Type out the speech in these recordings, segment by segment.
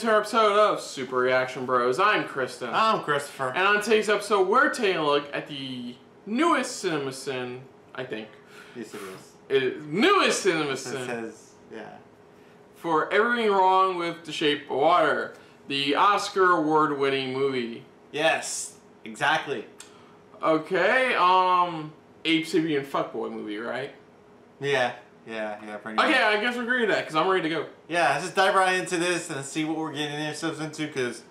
to our episode of Super Reaction Bros. I'm Kristen. I'm Christopher. And on today's episode, we're taking a look at the newest CinemaSin, I think. Yes, it is. Newest CinemaSin. It says, yeah. For Everything Wrong with the Shape of Water, the Oscar award-winning movie. Yes, exactly. Okay, Ape Sapien Fuckboy movie, right? Yeah, pretty much. Okay, I guess we're agreed to that, because I'm ready to go. Yeah, let's just dive right into this and see what we're getting ourselves into, because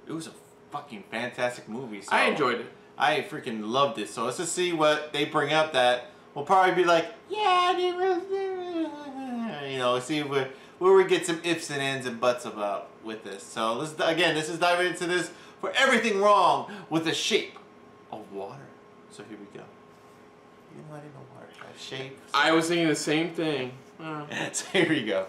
it was a fucking fantastic movie. So I enjoyed it. I freaking loved it. So let's just see what they bring up that will probably be like, yeah, I didn't really, you know, see where we get some ifs and ands and buts about with this. So let's is diving into this for Everything Wrong with the Shape of Water. So here we go. You know, I didn't know water. Shape. I was thinking the same thing. So here we go.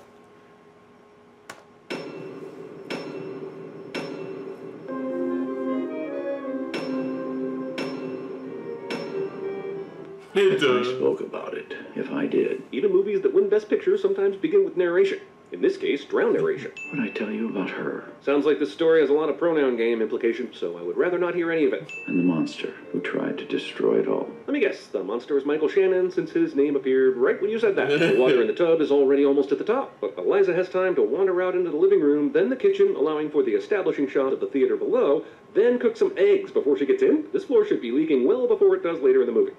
If I spoke about it, if I did. Even movies that win Best Picture sometimes begin with narration. In this case, drown narration. What did I tell you about her? Sounds like this story has a lot of pronoun game implications, so I would rather not hear any of it. And the monster who tried to destroy it all. Let me guess, the monster is Michael Shannon, since his name appeared right when you said that. The water in the tub is already almost at the top, but Eliza has time to wander out into the living room, then the kitchen, allowing for the establishing shot of the theater below, then cook some eggs before she gets in. This floor should be leaking well before it does later in the movie.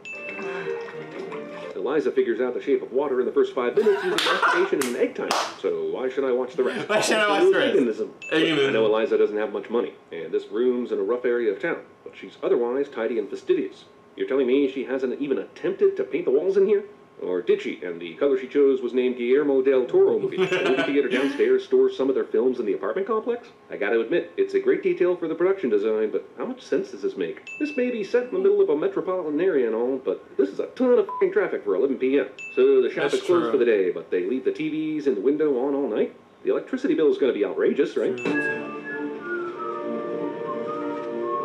Eliza figures out the shape of water in the first 5 minutes using masturbation and an egg timer. So why should I watch the rest? Why should I watch the rest? I know Eliza doesn't have much money, and this room's in a rough area of town, but she's otherwise tidy and fastidious. You're telling me she hasn't even attempted to paint the walls in here? Or did she? And the color she chose was named Guillermo del Toro movie. The movie theater downstairs stores some of their films in the apartment complex. I gotta admit, it's a great detail for the production design, but how much sense does this make? This may be set in the middle of a metropolitan area and all, but this is a ton of fucking traffic for 11 p.m. So the shop is closed for the day, but they leave the TVs in the window on all night? The electricity bill is gonna be outrageous, right?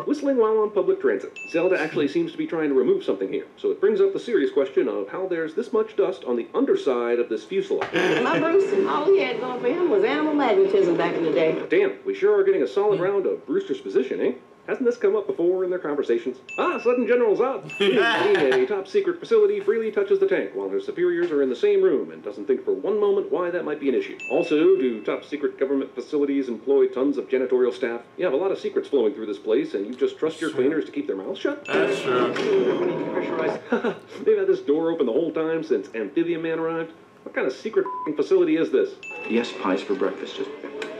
Whistling while on public transit. Zelda actually seems to be trying to remove something here, so it brings up the serious question of how there's this much dust on the underside of this fuselage. My Bruce, all he had going for him was animal magnetism back in the day. Damn, we sure are getting a solid round of Brewster's position, eh? Hasn't this come up before in their conversations? Sudden General Zod. A top-secret facility freely touches the tank while her superiors are in the same room and doesn't think for one moment why that might be an issue. Also, do top-secret government facilities employ tons of janitorial staff? You have a lot of secrets flowing through this place, and you just trust your cleaners to keep their mouths shut? That's true. They've had this door open the whole time since Amphibian Man arrived. What kind of secret facility is this? Yes, pies for breakfast.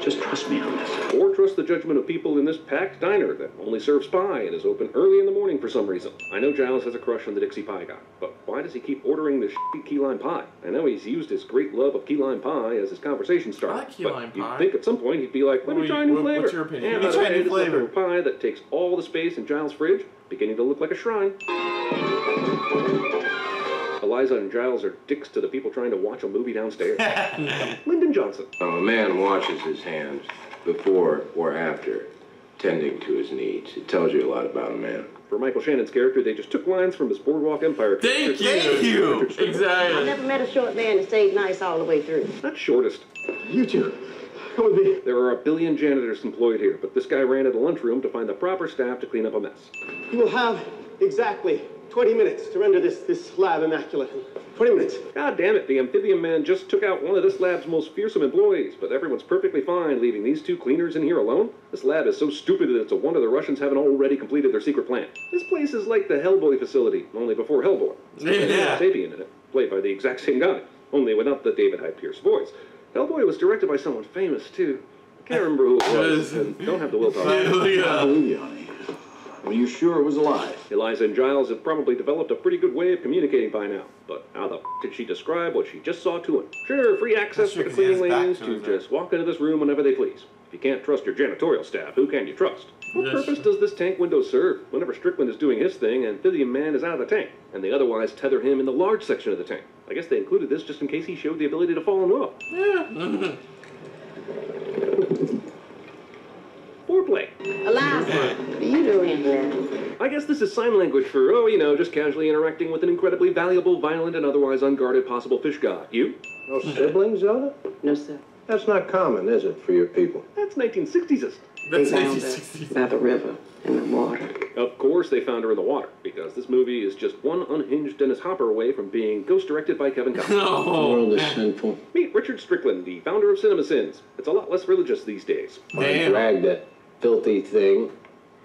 Just trust me on this. Or trust the judgment of people in this packed diner that only serves pie and is open early in the morning for some reason. I know Giles has a crush on the Dixie Pie guy, but why does he keep ordering this shitty key lime pie? I know he's used his great love of key lime pie as his conversation starter. I like key lime pie. You'd think at some point he'd be like, let me try a new flavor. What's your opinion? And Let me try a new flavor. A pie that takes all the space in Giles' fridge, beginning to look like a shrine. Eliza and Giles are dicks to the people trying to watch a movie downstairs. Lyndon Johnson. A man washes his hands before or after tending to his needs. It tells you a lot about a man. For Michael Shannon's character, they just took lines from his Boardwalk Empire. Thank you. you. I Exactly. never met a short man that stayed nice all the way through. Not shortest. You two, come with me. There are a billion janitors employed here, but this guy ran to the lunchroom to find the proper staff to clean up a mess. You will have exactly 20 minutes to render this lab immaculate. 20 minutes. God damn it, the Amphibian Man just took out one of this lab's most fearsome employees, but everyone's perfectly fine leaving these two cleaners in here alone? This lab is so stupid that it's a wonder the Russians haven't already completed their secret plan. This place is like the Hellboy facility, only before Hellboy. Yeah. Sapien in it, played by the exact same guy, only without the David Hyde Pierce voice. Hellboy was directed by someone famous, too. I can't remember who it was, and don't have the willpower. I believe you, honey. Were you sure it was alive? Eliza and Giles have probably developed a pretty good way of communicating by now, but how the f*** did she describe what she just saw to him? Sure, free access to the cleaning ladies to just walk into this room whenever they please. If you can't trust your janitorial staff, who can you trust? What purpose does this tank window serve? Whenever Strickland is doing his thing, Amphibian Man is out of the tank, and they otherwise tether him in the large section of the tank. I guess they included this just in case he showed the ability to fall in love. Yeah. Foreplay. Eliza, what are you doing here? I guess this is sign language for, oh, you know, just casually interacting with an incredibly valuable, violent, and otherwise unguarded possible fish god. You? No siblings, Zelda? No, sir. That's not common, is it, for your people? That's 1960s. That's They found 1960s. her by the river in the water. Of course they found her in the water, because this movie is just one unhinged Dennis Hopper away from being ghost-directed by Kevin Costner. The No. world is sinful. Meet Richard Strickland, the founder of CinemaSins. It's a lot less religious these days. I Damn. dragged that filthy thing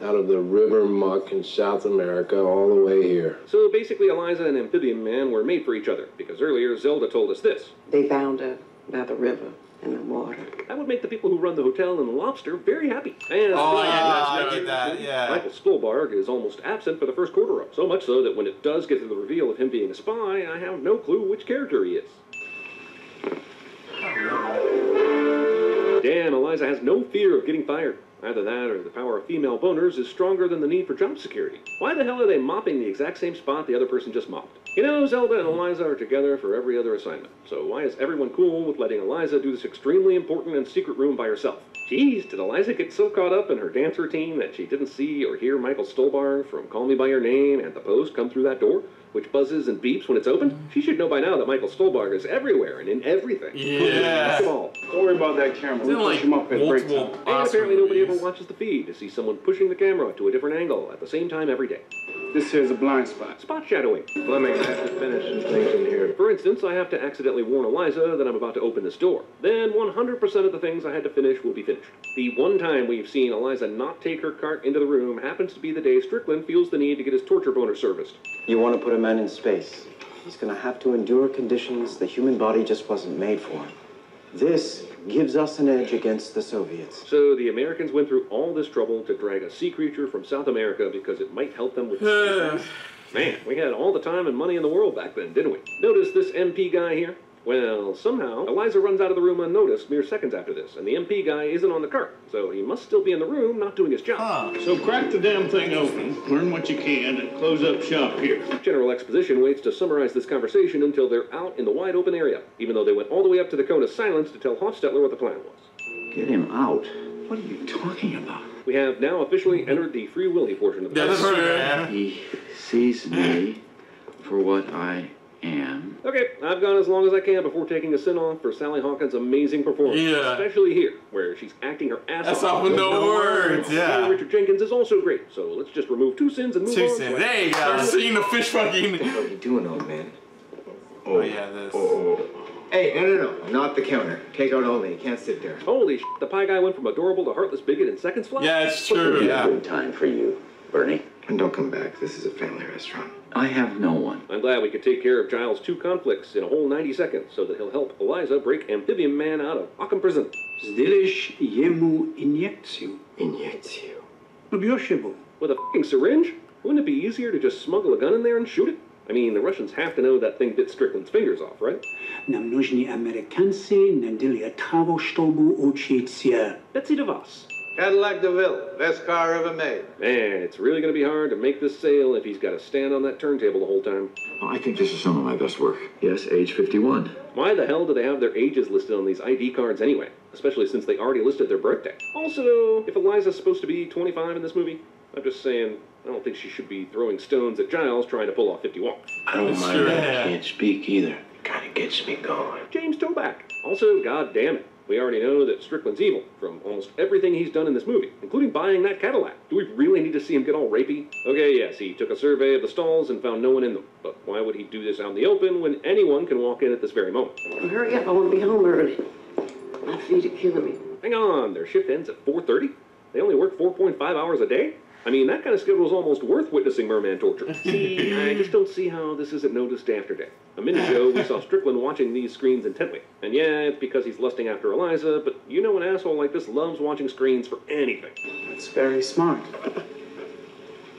out of the river muck in South America all the way here. So basically Eliza and Amphibian Man were made for each other, because earlier Zelda told us this. They found her by the river in the water. That would make the people who run the hotel and the Lobster very happy. And Oh, yeah, I get that, yeah. Michael Stolbarg is almost absent for the first quarter of, so much so that when it does get to the reveal of him being a spy, I have no clue which character he is. Damn, Eliza has no fear of getting fired. Either that or the power of female boners is stronger than the need for job security. Why the hell are they mopping the exact same spot the other person just mopped? You know, Zelda and Eliza are together for every other assignment. So why is everyone cool with letting Eliza do this extremely important and secret room by herself? Jeez, did Eliza get so caught up in her dance routine that she didn't see or hear Michael Stolbarg from Call Me By Your Name and The Post come through that door, which buzzes and beeps when it's open? She should know by now that Michael Stolbarg is everywhere and in everything. Yeah. Best of all. Don't worry about that camera. Isn't it like multiple And Oscar apparently nobody ever movies? watches the feed to see someone pushing the camera to a different angle at the same time every day. This here's a blind spot. Spot shadowing. Fleming, I have to finish some things in here. For instance, I have to accidentally warn Eliza that I'm about to open this door. Then 100% of the things I had to finish will be finished. The one time we've seen Eliza not take her cart into the room happens to be the day Strickland feels the need to get his torture boner serviced. You want to put a man in space. He's going to have to endure conditions the human body just wasn't made for. This gives us an edge against the Soviets. So the Americans went through all this trouble to drag a sea creature from South America because it might help them with Man, we had all the time and money in the world back then, didn't we? Notice this MP guy here? Well, somehow, Eliza runs out of the room unnoticed mere seconds after this, and the MP guy isn't on the cart, so he must still be in the room not doing his job. So crack the damn thing open, learn what you can, and close up shop here. General Exposition waits to summarize this conversation until they're out in the wide open area, even though they went all the way up to the cone of silence to tell Hofstetler what the plan was. Get him out? What are you talking about? We have now officially entered the Free Willy portion of the That's plan. right. He sees me for what I am. Okay, I've gone as long as I can before taking a sin-off for Sally Hawkins' amazing performance. Yeah. Especially here, where she's acting her ass That's off. all with no words. Yeah. Richard Jenkins is also great, so let's just remove 2 sins and move Two on. sins. So There you go. I've seen the fish fucking. What are you doing, old man? Oh, yeah, this. Hey, no, not the counter. Take out only. You can't sit there. Holy sh**, the pie guy went from adorable to heartless bigot in seconds flat? Yeah, it's true. Yeah. Good time for you, Bernie. And don't come back. This is a family restaurant. I have no one. I'm glad we could take care of Giles' 2 conflicts in a whole 90 seconds so that he'll help Eliza break Amphibian Man out of Occam prison. Zdeliš jemu injekciju. Injekciju. Objoševo. With a f***ing syringe? Wouldn't it be easier to just smuggle a gun in there and shoot it? I mean, the Russians have to know that thing bit Strickland's fingers off, right? Nam množní Amerikanci nadeli travo štolbu učícia. Betsy DeVos. Cadillac DeVille. Best car ever made. Man, it's really going to be hard to make this sale if he's got to stand on that turntable the whole time. I think this is some of my best work. Yes, age 51. Why the hell do they have their ages listed on these ID cards anyway? Especially since they already listed their birthday. Also, if Eliza's supposed to be 25 in this movie, I'm just saying, I don't think she should be throwing stones at Giles trying to pull off 51. I don't It's mind true. that I can't speak either. Kind of gets me going. James Toback. Also, god damn it, we already know that Strickland's evil from almost everything he's done in this movie, including buying that Cadillac. Do we really need to see him get all rapey? Okay, yes, he took a survey of the stalls and found no one in them. But why would he do this out in the open when anyone can walk in at this very moment? Well, hurry up, I want to be home early. My feet are killing me. Hang on, their shift ends at 4:30? They only work 4.5 hours a day? I mean, that kind of schedule is almost worth witnessing merman torture. See, I just don't see how this isn't noticed day after day. A minute ago, we saw Strickland watching these screens intently. And yeah, it's because he's lusting after Eliza, but you know an asshole like this loves watching screens for anything. That's very smart.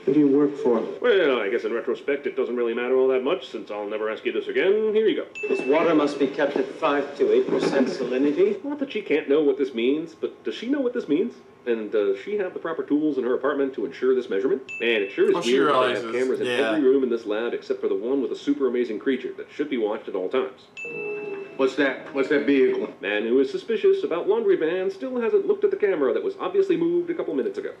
Who do you work for? Well, I guess in retrospect, it doesn't really matter all that much, since I'll never ask you this again. Here you go. This water must be kept at 5 to 8% salinity. Not that she can't know what this means, but does she know what this means? And does she have the proper tools in her apartment to ensure this measurement? Man, it sure is Well, she weird that they realizes, have cameras in yeah. every room in this lab except for the one with a super amazing creature that should be watched at all times. What's that? What's that vehicle? Man who is suspicious about laundry van still hasn't looked at the camera that was obviously moved a couple minutes ago.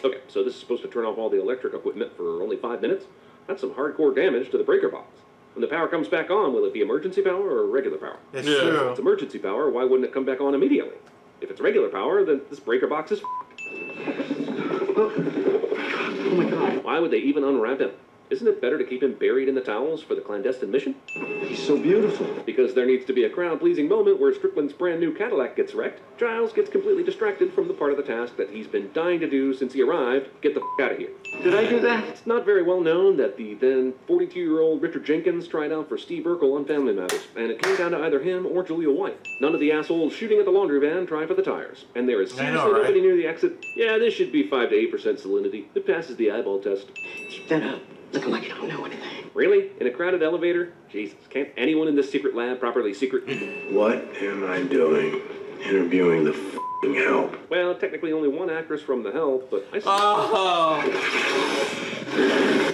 Okay, so this is supposed to turn off all the electric equipment for only 5 minutes? That's some hardcore damage to the breaker box. When the power comes back on, will it be emergency power or regular power? It's Yeah. true. If it's emergency power, why wouldn't it come back on immediately? If it's regular power, then this breaker box is Oh my God. Why would they even unwrap him? Isn't it better to keep him buried in the towels for the clandestine mission? He's so beautiful. Because there needs to be a crowd-pleasing moment where Strickland's brand new Cadillac gets wrecked, Giles gets completely distracted from the part of the task that he's been dying to do since he arrived. Get the out of here. Did I do that? It's not very well known that the then 42-year-old Richard Jenkins tried out for Steve Urkel on Family Matters, and it came down to either him or Julia White. None of the assholes shooting at the laundry van tried for the tires, and there is seriously nobody near the exit. Yeah, this should be 5 to 8% salinity. It passes the eyeball test. Keep that up. Looking like you don't know anything. Really? In a crowded elevator? Jesus, can't anyone in this secret lab properly secret? What am I doing? Interviewing the f***ing help. Well, technically only one actress from The Help, but I see. Oh.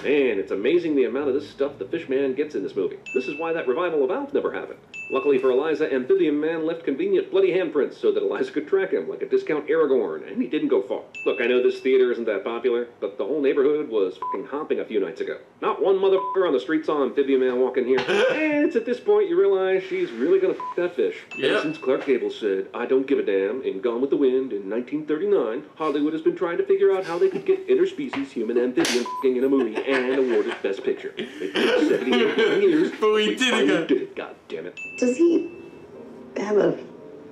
Man, it's amazing the amount of this stuff the Fishman gets in this movie. This is why that revival of Alf never happened. Luckily for Eliza, Amphibian Man left convenient bloody handprints so that Eliza could track him like a discount Aragorn, and he didn't go far. Look, I know this theater isn't that popular, but the whole neighborhood was f***ing hopping a few nights ago. Not one motherfucker on the street saw Amphibian Man walk in here. And it's at this point you realize she's really gonna f*** that fish. Yep. Ever since Clark Gable said, "I don't give a damn," in Gone with the Wind in 1939, Hollywood has been trying to figure out how they could get interspecies human amphibian f***ing in a movie and awarded Best Picture. It took 78 years, But we did it. finally did it. God damn it. Does he have a...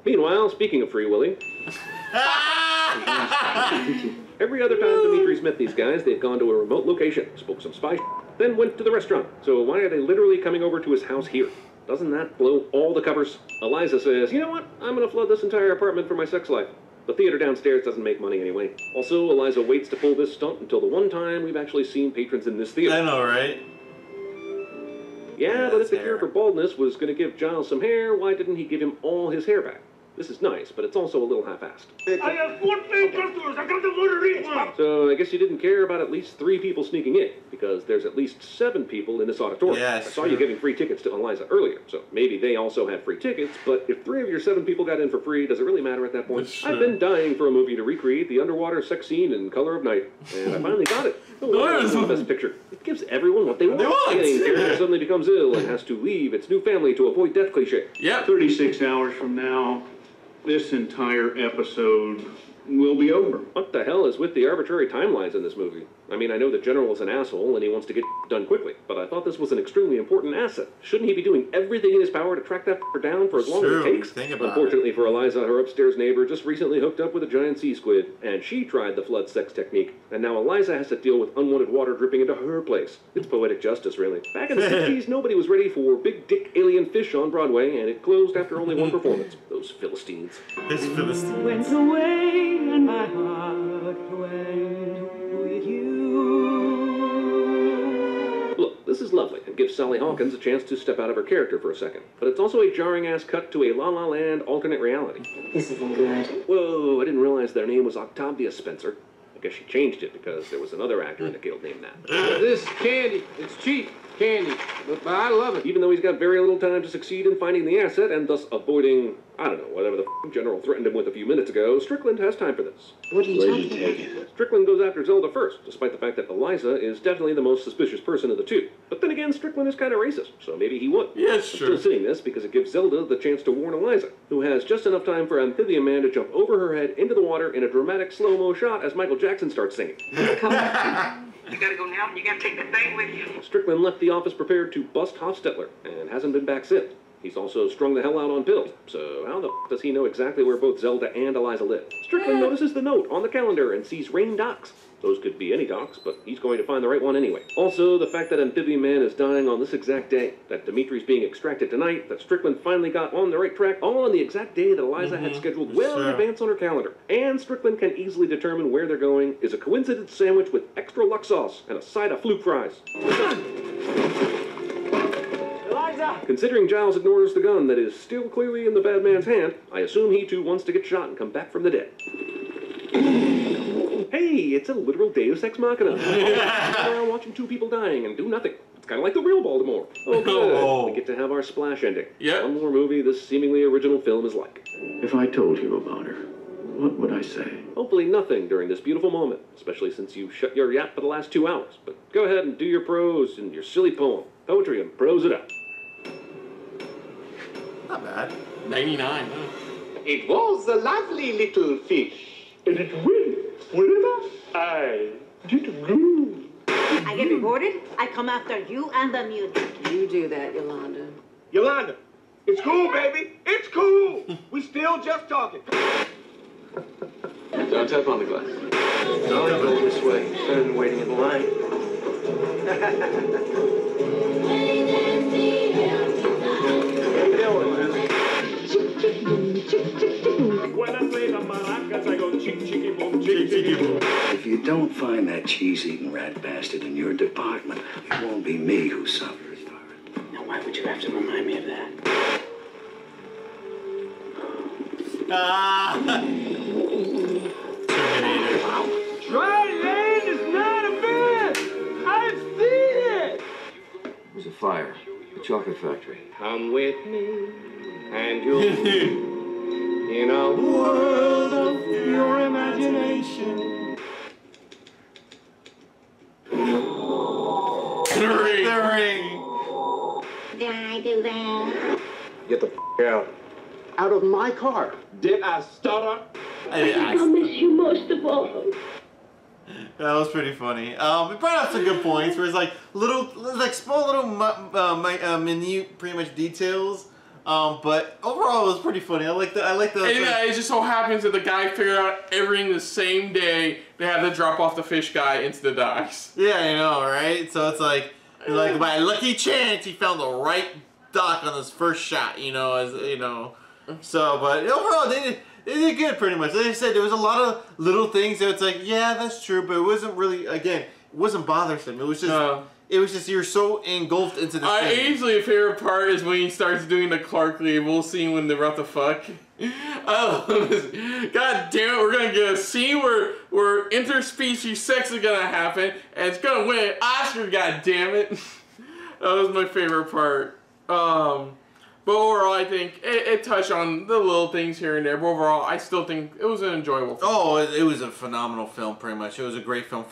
Meanwhile, speaking of Free Willy, every other time Dimitri's met these guys, they've gone to a remote location, spoke some spy then went to the restaurant. So why are they literally coming over to his house here? Doesn't that blow all the covers? Eliza says, you know what? I'm gonna flood this entire apartment for my sex life. The theater downstairs doesn't make money anyway. Also, Eliza waits to pull this stunt until the one time we've actually seen patrons in this theater. I know, right? Yeah, but if the cure for baldness was going to give Giles some hair, why didn't he give him all his hair back? This is nice, but it's also a little half-assed. I have 14 customers. I got the water each one. So I guess you didn't care about at least 3 people sneaking in, because there's at least 7 people in this auditorium. Yes, I saw you giving free tickets to Eliza earlier, so maybe they also had free tickets, but if 3 of your 7 people got in for free, does it really matter at that point? I've been dying for a movie to recreate the underwater sex scene in Color of Night, and I finally got it. The Best Picture. It gives everyone what they want. Getting character suddenly becomes ill and has to leave its new family to avoid death cliché. Yep. 36 hours from now, this entire episode will be over. What the hell is with the arbitrary timelines in this movie? I mean, I know the general is an asshole and he wants to get done quickly, but I thought this was an extremely important asset. Shouldn't he be doing everything in his power to track that down for as long as it takes? Unfortunately for Eliza, her upstairs neighbor just recently hooked up with a giant sea squid, and she tried the flood sex technique, and now Eliza has to deal with unwanted water dripping into her place. It's poetic justice, really. Back in the 60s, nobody was ready for big dick alien fish on Broadway, and it closed after only one performance. Those Philistines. Those Philistines. Went away and my heart went with you. Look, this is lovely and gives Sally Hawkins a chance to step out of her character for a second. But it's also a jarring-ass cut to a La La Land alternate reality. This isn't good. Whoa, I didn't realize their name was Octavia Spencer. I guess she changed it because there was another actor in the guild named that. This candy, it's cheap candy, but I love it. Even though he's got very little time to succeed in finding the asset and thus avoiding, I don't know, whatever the general threatened him with a few minutes ago, Strickland has time for this. What are you talking about? Strickland goes after Zelda first, despite the fact that Eliza is definitely the most suspicious person of the two. But then again, Strickland is kind of racist, so maybe he would. Yes, I'm still saying this because it gives Zelda the chance to warn Eliza, who has just enough time for Amphibian Man to jump over her head into the water in a dramatic slow-mo shot as Michael Jackson starts singing. You gotta go now, and you gotta take that bag with you. Strickland left the office prepared to bust Hofstetler, and hasn't been back since. He's also strung the hell out on pills, so how the f does he know exactly where both Zelda and Eliza live? Strickland notices the note on the calendar and sees Rain docks. Those could be any docks, but he's going to find the right one anyway. Also, the fact that Amphibian Man is dying on this exact day, that Dimitri's being extracted tonight, that Strickland finally got on the right track, all on the exact day that Eliza had scheduled well in advance on her calendar. And Strickland can easily determine where they're going, is a coincidence sandwich with extra luck sauce and a side of fluke fries. Eliza! Considering Giles ignores the gun that is still clearly in the bad man's hand, I assume he too wants to get shot and come back from the dead. Hey, it's a literal Deus Ex Machina. Around watching 2 people dying and do nothing. It's kind of like the real Baltimore. Oh, good. We get to have our splash ending. Yeah. One more movie this seemingly original film is like. If I told you about her, what would I say? Hopefully nothing during this beautiful moment, especially since you shut your yap for the last 2 hours. But go ahead and do your prose and your silly poem. poetry and prose it out. Not bad. 99. Huh? It was a lovely little fish, and it will wherever I did go. I get rewarded, I come after you and the music. You do that, Yolanda. Yolanda, it's cool, baby. It's cool. We still just talking. Don't tap on the glass. No, you go this way. Better than waiting in line. When I play the maracas, I go chick chicky boom, chick chicky boom. If you don't find that cheese-eating rat bastard in your department, it won't be me who suffers for it. Now, why would you have to remind me of that? Dry land is not a myth. I've seen it. It was a fire. The chocolate factory. Come with me, and you'll in a world of your imagination. The ring. Did I do that? Get the out. Out of my car. Did I stutter? I miss you most of all. That was pretty funny. It brought out some good points. Where it's like small little minute, pretty much details. But overall, it was pretty funny. I like the. It just so happens that the guy figured out everything the same day. They had to drop off the fish guy into the docks. Yeah, I know, right? So it's like by lucky chance, he found the right dock on his first shot. So, but overall, they did good pretty much. Like I said, there was a lot of little things that it's like, yeah, that's true, but it wasn't really. Again, it wasn't bothersome. It was just. It was just you're so engulfed into the Easily favorite part is when he starts doing the Clark Label scene when they're about to fuck. I love this. God damn it, we're gonna get a scene where interspecies sex is gonna happen and it's gonna win an Oscar, god damn it. That was my favorite part. But overall, I think it touched on the little things here and there. But overall, I still think it was an enjoyable film. Oh, it was a phenomenal film, pretty much. It was a great film. It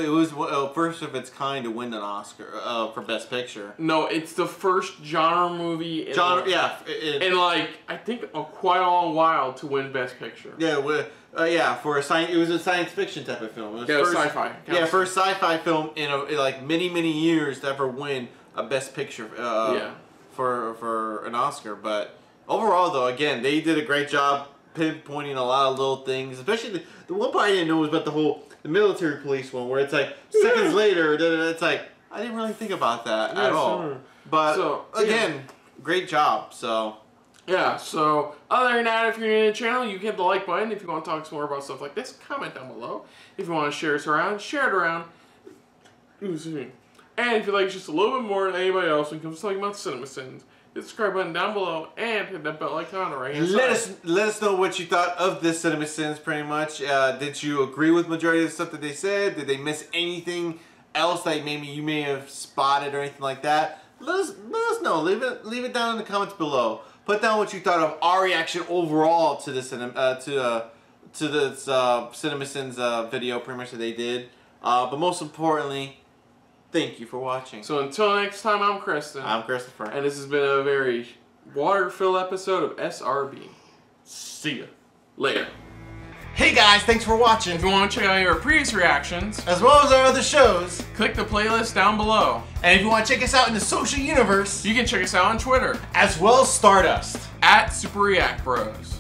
was first of its kind to win an Oscar for Best Picture. No, it's the first genre movie. In I think quite a long while to win Best Picture. Yeah, for a science, it was a science fiction type of film. It was sci-fi. First sci-fi film in many years to ever win a Best Picture. For an Oscar, but overall though, again, they did a great job pinpointing a lot of little things, especially the one part I didn't know was about the military police one, where it's like seconds later, it's like, I didn't really think about that at all. Sure. But again, great job, so. Yeah, so other than that, if you're new to the channel, you can hit the like button. If you want to talk some more about stuff like this, comment down below. If you want to share us around, share it around. Ooh, excuse me. And if you like just a little bit more than anybody else when it comes to talking about cinema sins, hit the subscribe button down below and hit that bell icon on the right hand side. Let us know what you thought of this cinema sins, pretty much. Did you agree with majority of the stuff that they said? Did they miss anything else that maybe you may have spotted or anything like that? Let us know. Leave it down in the comments below. Put down what you thought of our reaction overall to this cinema sins video, pretty much that they did. But most importantly, thank you for watching. So until next time, I'm Kristen. I'm Christopher. And this has been a very water-filled episode of SRB. See ya. Later. Hey guys, thanks for watching. If you want to check out our previous reactions, as well as our other shows, click the playlist down below. And if you want to check us out in the social universe, you can check us out on Twitter. As well as Stardust. @SuperReactBros.